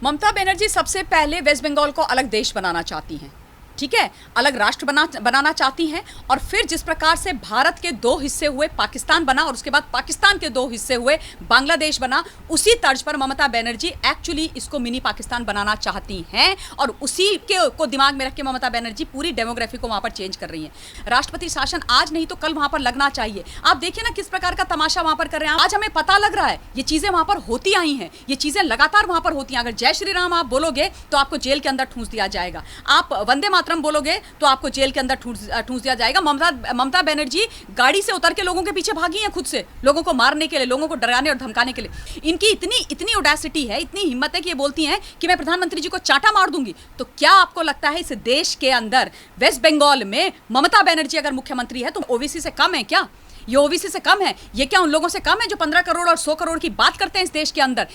ममता बनर्जी सबसे पहले वेस्ट बंगाल को अलग देश बनाना चाहती हैं, ठीक है, अलग राष्ट्र बनाना चाहती हैं। और फिर जिस प्रकार से भारत के दो हिस्से हुए, पाकिस्तान बना, और उसके बाद पाकिस्तान के दो हिस्से हुए, बांग्लादेश बना, उसी तर्ज पर ममता बनर्जी एक्चुअली इसको मिनी पाकिस्तान बनाना चाहती हैं। और उसी को दिमाग में रख के ममता बनर्जी पूरी डेमोग्राफी को वहां पर चेंज कर रही हैं। राष्ट्रपति शासन आज नहीं तो कल वहां पर लगना चाहिए। आप देखिए ना किस प्रकार का तमाशा वहां पर कर रहे हैं। आज हमें पता लग रहा है ये चीजें वहां पर होती आई हैं, ये चीजें लगातार वहां पर होती हैं। अगर जय श्री राम आप बोलोगे तो आपको जेल के अंदर ठूंस दिया जाएगा, आप वंदे मातरम बोलोगे तो आपको जेल के अंदर ठूंस दिया जाएगा। ममता बनर्जी गाड़ी से उतर के लोगों के पीछे भागी हैं, खुद से लोगों को मारने के लिए, लोगों को डराने और धमकाने के लिए। इनकी इतनी ऑडेसिटी है, इतनी हिम्मत है कि ये बोलती हैं कि मैं प्रधानमंत्री जी को चांटा मार दूंगी। तो क्या आपको लगता है इस देश के अंदर वेस्ट बंगाल में ममता बनर्जी अगर मुख्यमंत्री है तो ओबीसी से कम है क्या? ये ओबीसी से कम है? ये क्या उन लोगों से कम है जो 15 करोड़ और 100 करोड़ की बात करते हैं इस देश के अंदर?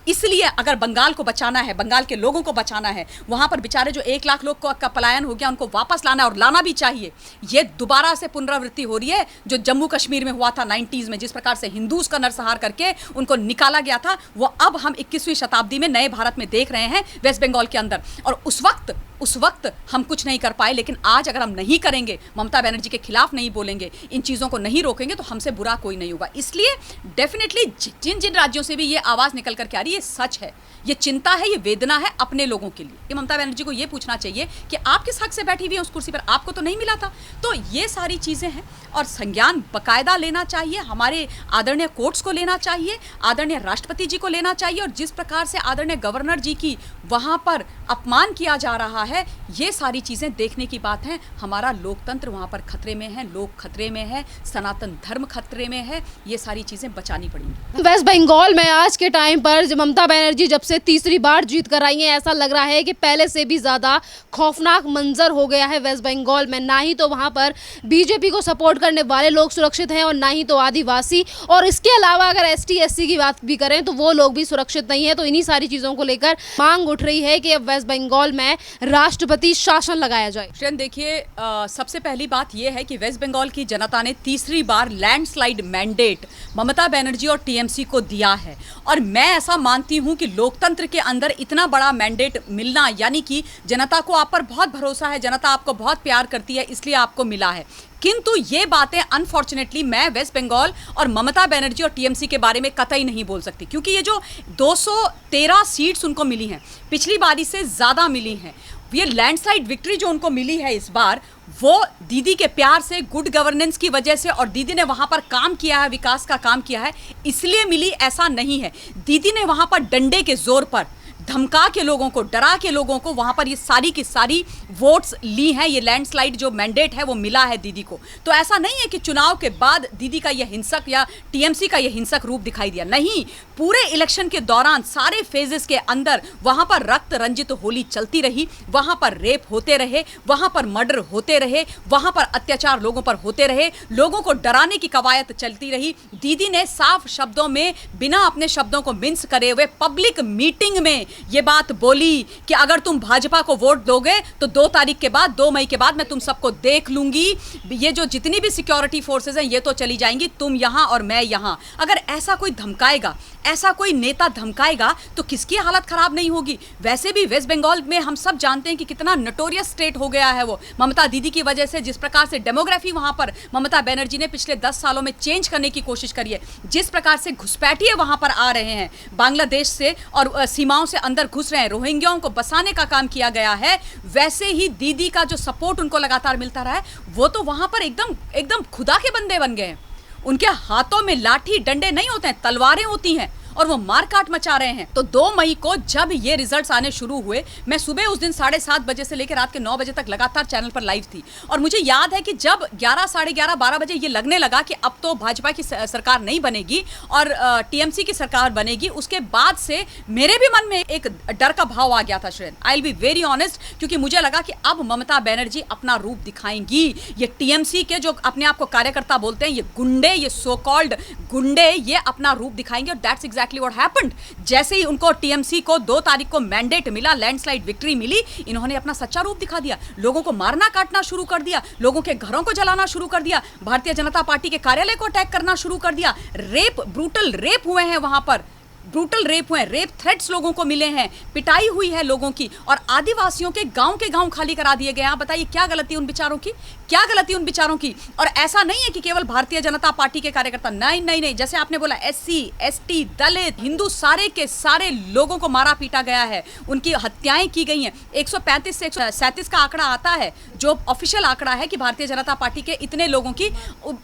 इसलिए अगर बंगाल को बचाना है, बंगाल के लोगों को बचाना है, वहां पर बेचारे जो 1 लाख लोग का पलायन हो गया उनको वापस लाना है, और लाना भी चाहिए। ये दोबारा से पुनरावृत्ति हो रही है जो जम्मू कश्मीर में हुआ था 90s में, जिस प्रकार से हिंदूज का नरसंहार करके उनको निकाला गया था, वो अब हम 21वीं शताब्दी में नए भारत में देख रहे हैं वेस्ट बंगाल के अंदर। और उस वक्त हम कुछ नहीं कर पाए, लेकिन आज अगर हम नहीं करेंगे, ममता बनर्जी के खिलाफ नहीं बोलेंगे, इन चीज़ों को नहीं रोकेंगे, तो हमसे बुरा कोई नहीं होगा। इसलिए डेफिनेटली जिन राज्यों से भी ये आवाज़ निकल करके आ रही है, ये सच है, ये चिंता है, ये वेदना है अपने लोगों के लिए। कि ममता बनर्जी को ये पूछना चाहिए कि आप किस हक से बैठी हुई हैं उस कुर्सी पर, आपको तो नहीं मिला था। तो ये सारी चीज़ें हैं और संज्ञान बकायदा लेना चाहिए, हमारे आदरणीय कोर्ट्स को लेना चाहिए, आदरणीय राष्ट्रपति जी को लेना चाहिए। और जिस प्रकार से आदरणीय गवर्नर जी की वहाँ पर अपमान किया जा रहा है, ये सारी चीज़ें देखने की बात है। हमारा लोकतंत्र वहाँ पर खतरे में है, लोग खतरे में है, सनातन धर्म खतरे में है, ये सारी चीज़ें बचानी पड़ेंगी। वेस्ट बंगाल में आज के टाइम पर जब ममता बनर्जी जब से तीसरी बार जीत कर आई हैं, ऐसा लग रहा है कि पहले से भी ज़्यादा खौफनाक मंजर हो गया है वेस्ट बंगाल में। ना ही तो वहाँ पर बीजेपी को सपोर्ट करने वाले लोग सुरक्षित हैं और ना ही तो आदिवासी, और इसके अलावा अगर एसटी एससी की बात भी करें तो वो लोग भी सुरक्षित नहीं है। तो इन्हीं सारी चीज़ों को लेकर मांग उठ रही है कि अब वेस्ट बंगाल में राष्ट्रपति शासन लगाया जाए। श्रेन देखिए, सबसे पहली बात यह है कि वेस्ट बंगाल की जनता ने तीसरी बार लैंडस्लाइड मैंडेट ममता बनर्जी और टीएमसी को दिया है। और मैं ऐसा मानती हूं कि लोकतंत्र के अंदर इतना बड़ा मैंडेट मिलना, यानी कि जनता को आप पर बहुत भरोसा है, जनता आपको बहुत प्यार करती है, इसलिए आपको मिला है। किंतु ये बातें अनफॉर्चुनेटली मैं वेस्ट बंगाल और ममता बनर्जी और टीएमसी के बारे में कतई नहीं बोल सकती, क्योंकि ये जो 213 सीट्स उनको मिली हैं, पिछली बारी से ज़्यादा मिली हैं। ये लैंडस्लाइड विक्ट्री जो उनको मिली है इस बार, वो दीदी के प्यार से, गुड गवर्नेंस की वजह से, और दीदी ने वहाँ पर काम किया है, विकास का काम किया है, इसलिए मिली, ऐसा नहीं है। दीदी ने वहाँ पर डंडे के जोर पर धमका के लोगों को, डरा के लोगों को वहाँ पर ये सारी की सारी वोट्स ली हैं। ये लैंडस्लाइड जो मैंडेट है वो मिला है दीदी को। तो ऐसा नहीं है कि चुनाव के बाद दीदी का ये हिंसक या टीएमसी का ये हिंसक रूप दिखाई दिया, नहीं। पूरे इलेक्शन के दौरान सारे फेजेस के अंदर वहाँ पर रक्त रंजित होली चलती रही, वहाँ पर रेप होते रहे, वहाँ पर मर्डर होते रहे, वहाँ पर अत्याचार लोगों पर होते रहे, लोगों को डराने की कवायद चलती रही। दीदी ने साफ शब्दों में, बिना अपने शब्दों को मिन्स करे हुए, पब्लिक मीटिंग में ये बात बोली कि अगर तुम भाजपा को वोट दोगे तो 2 तारीख के बाद, 2 मई के बाद मैं तुम सबको देख लूंगी। ये जो जितनी भी सिक्योरिटी फोर्सेस हैं ये तो चली जाएंगी, तुम यहां और मैं यहां। अगर ऐसा कोई धमकाएगा, ऐसा कोई नेता धमकाएगा तो किसकी हालत खराब नहीं होगी। वैसे भी वेस्ट बंगाल में हम सब जानते हैं कि कितना नटोरियस स्टेट हो गया है वो ममता दीदी की वजह से। जिस प्रकार से डेमोग्राफी वहां पर ममता बनर्जी ने पिछले 10 सालों में चेंज करने की कोशिश करी है, जिस प्रकार से घुसपैठिए वहां पर आ रहे हैं बांग्लादेश से और सीमाओं से अंदर घुस रहे हैं, रोहिंग्याओं को बसाने का काम किया गया है, वैसे ही दीदी का जो सपोर्ट उनको लगातार मिलता रहा है, वो तो वहां पर एकदम खुदा के बंदे बन गए हैं। उनके हाथों में लाठी डंडे नहीं होते हैं, तलवारें होती हैं, और वो मारकाट मचा रहे हैं। तो 2 मई को जब ये रिजल्ट्स आने शुरू हुए, मैं सुबह उस दिन 7:30 बजे से लेकर रात के 9 बजे तक लगातार चैनल पर लाइव थी। और मुझे याद है कि जब 11, साढ़े 11, 12 बजे ये लगने लगा कि अब तो भाजपा की सरकार नहीं बनेगी और टीएमसी की सरकार बनेगी, उसके बाद से मेरे भी मन में एक डर का भाव आ गया था श्रेन, I will be very honest, क्योंकि मुझे लगा कि अब ममता बनर्जी अपना रूप दिखाएंगी। ये टीएमसी के जो अपने आप को कार्यकर्ता बोलते हैं, ये गुंडे, ये सो कॉल्ड गुंडे, ये अपना रूप दिखाएंगे। और दैट्स एग्जैक्टली व्हाट हैपेंड। जैसे ही उनको टीएमसी को 2 तारीख को मैंडेट मिला, लैंडस्लाइड विक्ट्री मिली, इन्होंने अपना सच्चा रूप दिखा दिया, लोगों को मारना काटना शुरू कर दिया, लोगों के घरों को जलाना शुरू कर दिया, भारतीय जनता पार्टी के कार्यालय को अटैक करना शुरू कर दिया, रेप, ब्रूटल रेप हुए हैं वहां पर। ब्रूटल रेप हुए हैं, रेप थ्रेट्स लोगों को मिले हैं, पिटाई हुई है लोगों की, और आदिवासियों के गांव खाली करा दिए गए। आप बताइए क्या गलती उन बेचारों की, क्या गलती उन बेचारों की। और ऐसा नहीं है कि केवल भारतीय जनता पार्टी के कार्यकर्ता, नहीं नहीं नहीं, जैसे आपने बोला SC ST दलित हिंदू सारे के सारे लोगों को मारा पीटा गया है, उनकी हत्याएं की गई हैं। 135 से 137 का आंकड़ा आता है जो ऑफिशियल आंकड़ा है कि भारतीय जनता पार्टी के इतने लोगों की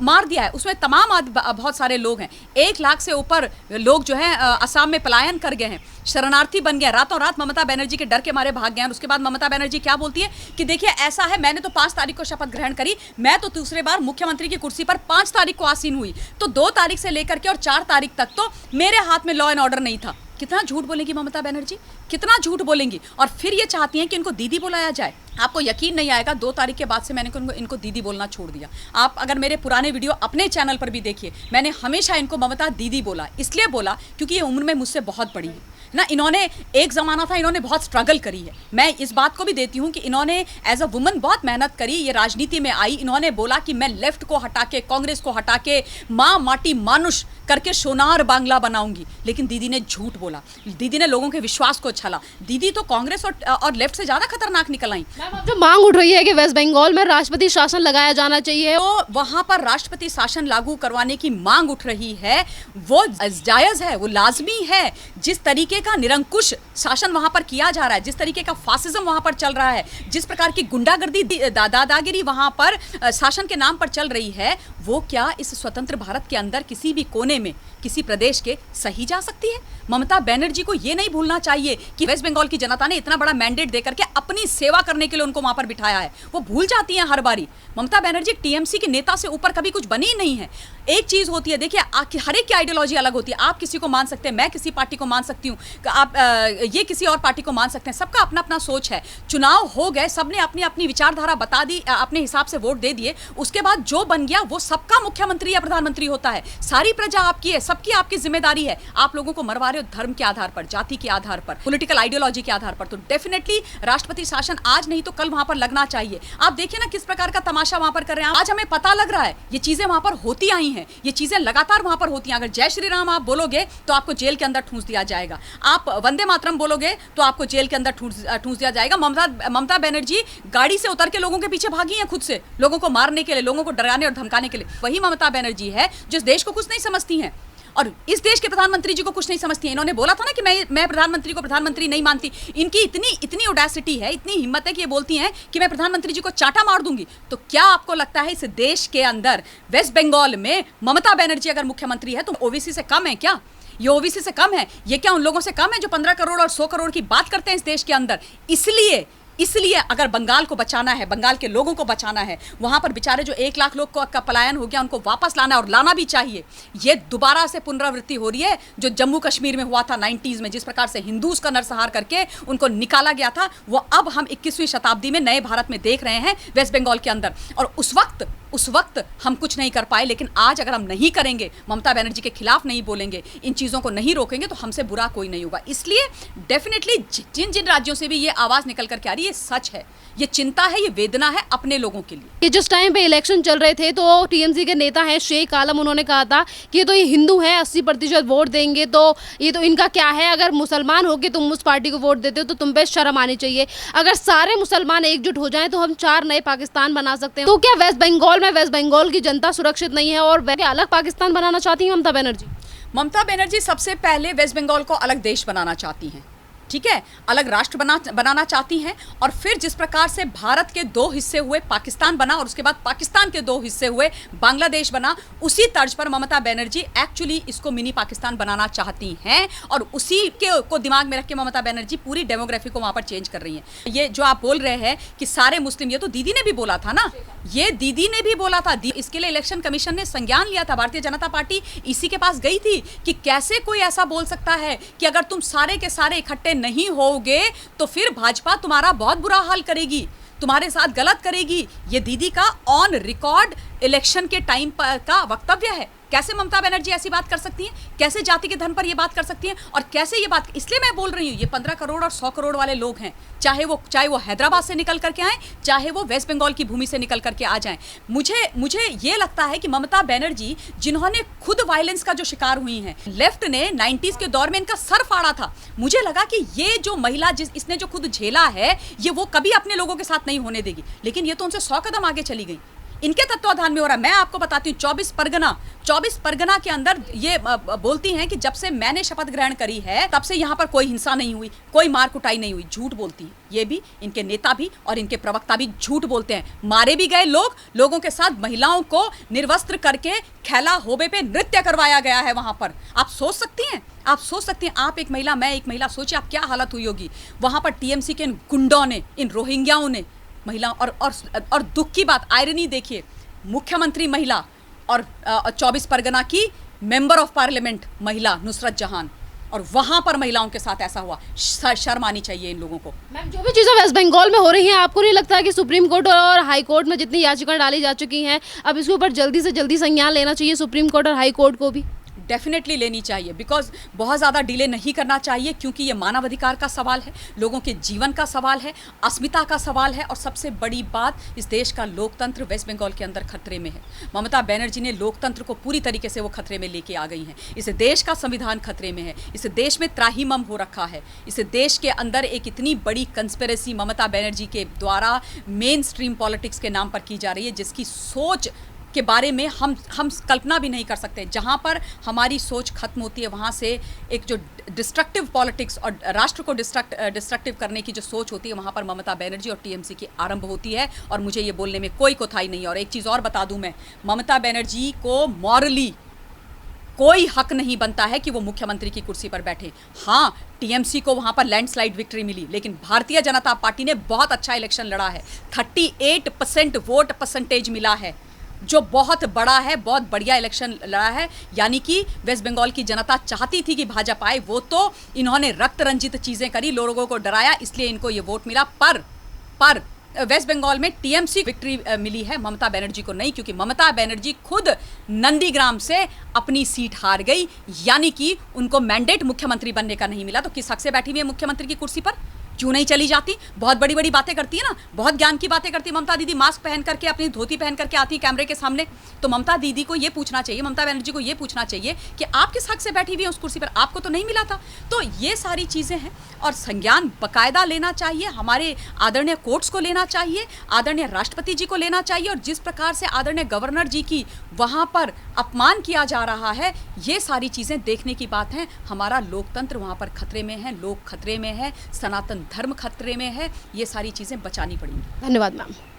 मार दिया है, उसमें तमाम बहुत सारे लोग हैं। 1 लाख से ऊपर लोग जो है असम में पलायन कर गए हैं, शरणार्थी बन गए, रातों रात ममता बनर्जी के डर के मारे भाग गए हैं। उसके बाद ममता बनर्जी क्या बोलती है कि देखिए ऐसा है, मैंने तो 5 तारीख को शपथ ग्रहण करी, मैं तो दूसरे बार मुख्यमंत्री की कुर्सी पर 5 तारीख को आसीन हुई, तो 2 तारीख से लेकर के और 4 तारीख तक तो मेरे हाथ में लॉ एंड ऑर्डर नहीं था। कितना झूठ बोलेंगी ममता बनर्जी, कितना झूठ बोलेंगी। और फिर ये चाहती हैं कि इनको दीदी बुलाया जाए। आपको यकीन नहीं आएगा, 2 तारीख के बाद से मैंने इनको दीदी बोलना छोड़ दिया। आप अगर मेरे पुराने वीडियो अपने चैनल पर भी देखिए, मैंने हमेशा इनको ममता दीदी बोला, इसलिए बोला क्योंकि ये उम्र में मुझसे बहुत बड़ी है ना। इन्होंने एक ज़माना था, इन्होंने बहुत स्ट्रगल करी है। मैं इस बात को भी देती हूँ कि इन्होंने एज अ वुमन बहुत मेहनत करी, ये राजनीति में आई, इन्होंने बोला कि मैं लेफ्ट को हटा के, कांग्रेस को हटा के माँ माटी मानुष करके सोनार बांग्ला बनाऊंगी। लेकिन दीदी ने झूठ बोला, दीदी ने लोगों के विश्वास को छला। दीदी तो कांग्रेस और लेफ्ट से ज़्यादा खतरनाक निकल आई। जो मांग उठ रही है कि वेस्ट बंगाल में राष्ट्रपति शासन लगाया जाना चाहिए, तो वहाँ पर राष्ट्रपति शासन लागू करवाने की मांग उठ रही है, वो जायज़ है, वो लाजमी है। जिस तरीके का निरंकुश शासन वहां पर किया जा रहा है, जिस तरीके का फासिज्म वहां पर चल रहा है, जिस प्रकार की गुंडागर्दी दादागिरी वहां पर शासन के नाम पर चल रही है, वो क्या इस स्वतंत्र भारत के अंदर किसी भी कोने में किसी प्रदेश के सही जा सकती है? ममता बनर्जी को ये नहीं भूलना चाहिए कि वेस्ट बंगाल की जनता ने इतना बड़ा मैंडेट देकर के अपनी सेवा करने के लिए उनको वहां पर बिठाया है। वो भूल जाती हैं हर बारी। ममता बनर्जी TMC के नेता से ऊपर कभी कुछ बनी ही नहीं है। एक चीज होती है, देखिए हर एक की आइडियोलॉजी अलग होती है। आप किसी को मान सकते हैं, मैं किसी पार्टी को मान सकती हूँ, आप ये किसी और पार्टी को मान सकते हैं। सबका अपना अपना सोच है। चुनाव हो गए, सबने अपनी अपनी विचारधारा बता दी, अपने हिसाब से वोट दे दिए, उसके बाद जो बन गया वो सबका मुख्यमंत्री या प्रधानमंत्री होता है। सारी प्रजा आपकी है, सबकी आपकी जिम्मेदारी है। आप लोगों को मरवा रहे हो धर्म के आधार पर, जाति के आधार पर, पॉलिटिकल आइडियोलॉजी के आधार पर। तो डेफिनेटली राष्ट्रपति शासन आज नहीं तो कल वहां पर लगना चाहिए। आप देखिए ना किस प्रकार का तमाशा वहां पर कर रहे हैं। आज हमें पता लग रहा है ये चीजें वहां पर होती आई हैं, ये चीजें लगातार वहां पर होती हैं। अगर जय श्री राम आप बोलोगे तो आपको जेल के अंदर ठूंस दिया जाएगा, आप वंदे मातरम बोलोगे तो आपको जेल के अंदर ठूंस दिया जाएगा। ममता बनर्जी गाड़ी से उतर के लोगों के पीछे भागी हैं, खुद से लोगों को मारने के लिए, लोगों को डराने और धमकाने के लिए। वही ममता बनर्जी है जो इस देश को कुछ नहीं समझती हैं और इस देश के प्रधानमंत्री जी को कुछ नहीं समझती है। इन्होंने बोला था ना कि मैं प्रधानमंत्री को प्रधानमंत्री नहीं मानती। इनकी इतनी ऑडेसिटी है, इतनी हिम्मत है कि ये बोलती हैं कि मैं प्रधानमंत्री जी को चाटा मार दूंगी। तो क्या आपको लगता है इस देश के अंदर वेस्ट बंगाल में ममता बनर्जी अगर मुख्यमंत्री है तो OBC से कम है क्या? ये OBC से कम है? ये क्या उन लोगों से कम है जो 15 करोड़ और 100 करोड़ की बात करते हैं इस देश के अंदर? इसलिए अगर बंगाल को बचाना है, बंगाल के लोगों को बचाना है, वहां पर बेचारे जो 1 लाख लोग का पलायन हो गया उनको वापस लाना है और लाना भी चाहिए। ये दोबारा से पुनरावृत्ति हो रही है जो जम्मू कश्मीर में हुआ था 90s में, जिस प्रकार से हिंदूज का नरसंहार करके उनको निकाला गया था, वो अब हम 21वीं शताब्दी में नए भारत में देख रहे हैं वेस्ट बंगाल के अंदर। और उस वक्त हम कुछ नहीं कर पाए, लेकिन आज अगर हम नहीं करेंगे, ममता बनर्जी के खिलाफ नहीं बोलेंगे, इन चीज़ों को नहीं रोकेंगे, तो हमसे बुरा कोई नहीं होगा। इसलिए डेफिनेटली जिन राज्यों से भी ये आवाज़ निकल करके आ रही है, ये सच है, ये चिंता है, ये वेदना है अपने लोगों के लिए। कि जिस टाइम पे इलेक्शन चल रहे थे तो TMC के नेता हैं शेख आलम, उन्होंने कहा था कि ये हिंदू है, 80% वोट देंगे, तो ये तो इनका क्या है, अगर मुसलमान होके तुम उस पार्टी को वोट देते हो तो तुम पे शर्म आनी चाहिए। अगर सारे मुसलमान एकजुट हो जाएं तो हम 4 नए पाकिस्तान बना सकते हैं। तो क्या वेस्ट बंगाल की जनता सुरक्षित नहीं है और वह अलग पाकिस्तान बनाना चाहती है ममता बनर्जी? ममता बनर्जी सबसे पहले वेस्ट बंगाल को अलग देश बनाना चाहती हैं, ठीक है, अलग राष्ट्र बनाना चाहती हैं। और फिर जिस प्रकार से भारत के 2 हिस्से हुए, पाकिस्तान बना, और उसके बाद पाकिस्तान के 2 हिस्से हुए, बांग्लादेश बना, उसी तर्ज पर ममता बनर्जी एक्चुअली इसको मिनी पाकिस्तान बनाना चाहती हैं। और उसी को दिमाग में रख के ममता बनर्जी पूरी डेमोग्राफी को वहाँ पर चेंज कर रही हैं। ये जो आप बोल रहे हैं कि सारे मुस्लिम, ये तो दीदी ने भी बोला था ना, ये दीदी ने भी बोला था। इसके लिए इलेक्शन कमीशन ने संज्ञान लिया था। भारतीय जनता पार्टी इसी के पास गई थी कि कैसे कोई ऐसा बोल सकता है कि अगर तुम सारे के सारे इकट्ठे नहीं होगे तो फिर भाजपा तुम्हारा बहुत बुरा हाल करेगी, तुम्हारे साथ गलत करेगी। ये दीदी का ऑन रिकॉर्ड इलेक्शन के टाइम का वक्तव्य है। कैसे ममता बनर्जी ऐसी बात कर सकती हैं? कैसे जाति के धन पर ये बात कर सकती हैं? और कैसे ये बात, इसलिए मैं बोल रही हूँ, ये 15 करोड़ और 100 करोड़ वाले लोग हैं, चाहे वो हैदराबाद से निकल करके आए, चाहे वो वेस्ट बंगाल की भूमि से निकल करके आ जाएं। मुझे ये लगता है कि ममता बनर्जी, जिन्होंने खुद वायलेंस का जो शिकार हुई हैं, लेफ्ट ने 90s के दौर में इनका सर फाड़ा था, मुझे लगा कि ये जो महिला इसने जो खुद झेला है, ये वो कभी अपने लोगों के साथ नहीं होने देगी, लेकिन ये तो उनसे 100 कदम आगे चली गई। इनके तत्वाधान में हो रहा है। मैं आपको बताती हूँ, 24 परगना के अंदर ये बोलती हैं कि जब से मैंने शपथ ग्रहण करी है तब से यहाँ पर कोई हिंसा नहीं हुई, कोई मार कुटाई नहीं हुई। झूठ बोलती हैं ये भी, इनके नेता भी और इनके प्रवक्ता भी झूठ बोलते हैं। मारे भी गए लोगों के साथ महिलाओं को निर्वस्त्र करके खैला होबे पे नृत्य करवाया गया है वहां पर। आप सोच सकती हैं, आप एक महिला, मैं एक महिला, सोचिए आप क्या हालत हुई होगी वहां पर। टीएमसी के इन गुंडों ने, इन रोहिंग्याओं ने महिला और दुख की बात, आयरनी देखिए, मुख्यमंत्री महिला और 24 परगना की मेंबर ऑफ पार्लियामेंट महिला नुसरत जहान, और वहां पर महिलाओं के साथ ऐसा हुआ। शर्म आनी चाहिए इन लोगों को। मैम, जो भी चीज़ें वेस्ट बंगाल में हो रही हैं, आपको नहीं लगता कि सुप्रीम कोर्ट और हाई कोर्ट में जितनी याचिकाएं डाली जा चुकी हैं, अब इसके ऊपर जल्दी से जल्दी संज्ञान लेना चाहिए सुप्रीम कोर्ट और हाई कोर्ट को भी? डेफिनेटली लेनी चाहिए, बिकॉज बहुत ज़्यादा डिले नहीं करना चाहिए, क्योंकि ये मानवाधिकार का सवाल है, लोगों के जीवन का सवाल है, अस्मिता का सवाल है, और सबसे बड़ी बात, इस देश का लोकतंत्र वेस्ट बंगाल के अंदर खतरे में है। ममता बनर्जी ने लोकतंत्र को पूरी तरीके से वो खतरे में लेके आ गई हैं। इस देश का संविधान खतरे में है, इस देश में त्राहिमाम हो रखा है, इस देश के अंदर एक इतनी बड़ी कंस्पिरेसी ममता बनर्जी के द्वारा मेन स्ट्रीम पॉलिटिक्स के नाम पर की जा रही है, जिसकी सोच के बारे में हम कल्पना भी नहीं कर सकते। जहाँ पर हमारी सोच खत्म होती है, वहाँ से एक जो डिस्ट्रक्टिव पॉलिटिक्स और राष्ट्र को डिस्ट्रक्टिव करने की जो सोच होती है, वहाँ पर ममता बनर्जी और टीएमसी की आरंभ होती है। और मुझे ये बोलने में कोई कोताही नहीं है। और एक चीज़ और बता दूँ मैं, ममता बनर्जी को मॉरली कोई हक नहीं बनता है कि वो मुख्यमंत्री की कुर्सी पर बैठे। हाँ, टीएमसी को वहाँ पर लैंडस्लाइड विक्ट्री मिली, लेकिन भारतीय जनता पार्टी ने बहुत अच्छा इलेक्शन लड़ा है। 38% वोट परसेंटेज मिला है, जो बहुत बड़ा है, बहुत बढ़िया इलेक्शन लड़ा है। यानी कि वेस्ट बंगाल की जनता चाहती थी कि भाजपा आए, वो तो इन्होंने रक्त रंजित चीज़ें करी, लोगों को डराया, इसलिए इनको ये वोट मिला। पर वेस्ट बंगाल में टीएमसी विक्ट्री मिली है, ममता बनर्जी को नहीं, क्योंकि ममता बनर्जी खुद नंदीग्राम से अपनी सीट हार गई। यानी कि उनको मैंडेट मुख्यमंत्री बनने का नहीं मिला, तो किस हक से बैठी हुई है मुख्यमंत्री की कुर्सी पर? क्यों नहीं चली जाती? बहुत बड़ी बड़ी बातें करती है ना, बहुत ज्ञान की बातें करती है ममता दीदी। मास्क पहन करके, अपनी धोती पहन करके आती है कैमरे के सामने। तो ममता दीदी को ये पूछना चाहिए, ममता बनर्जी को ये पूछना चाहिए कि आप किस हक से बैठी हुई हैं उस कुर्सी पर? आपको तो नहीं मिला था। तो ये सारी चीज़ें हैं, और संज्ञान बाकायदा लेना चाहिए, हमारे आदरणीय कोर्ट्स को लेना चाहिए, आदरणीय राष्ट्रपति जी को लेना चाहिए। और जिस प्रकार से आदरणीय गवर्नर जी की वहाँ पर अपमान किया जा रहा है, ये सारी चीज़ें देखने की बात है। हमारा लोकतंत्र वहाँ पर खतरे में है, लोग खतरे में है, सनातन धर्म खतरे में है, ये सारी चीज़ें बचानी पड़ेंगी। धन्यवाद मैम।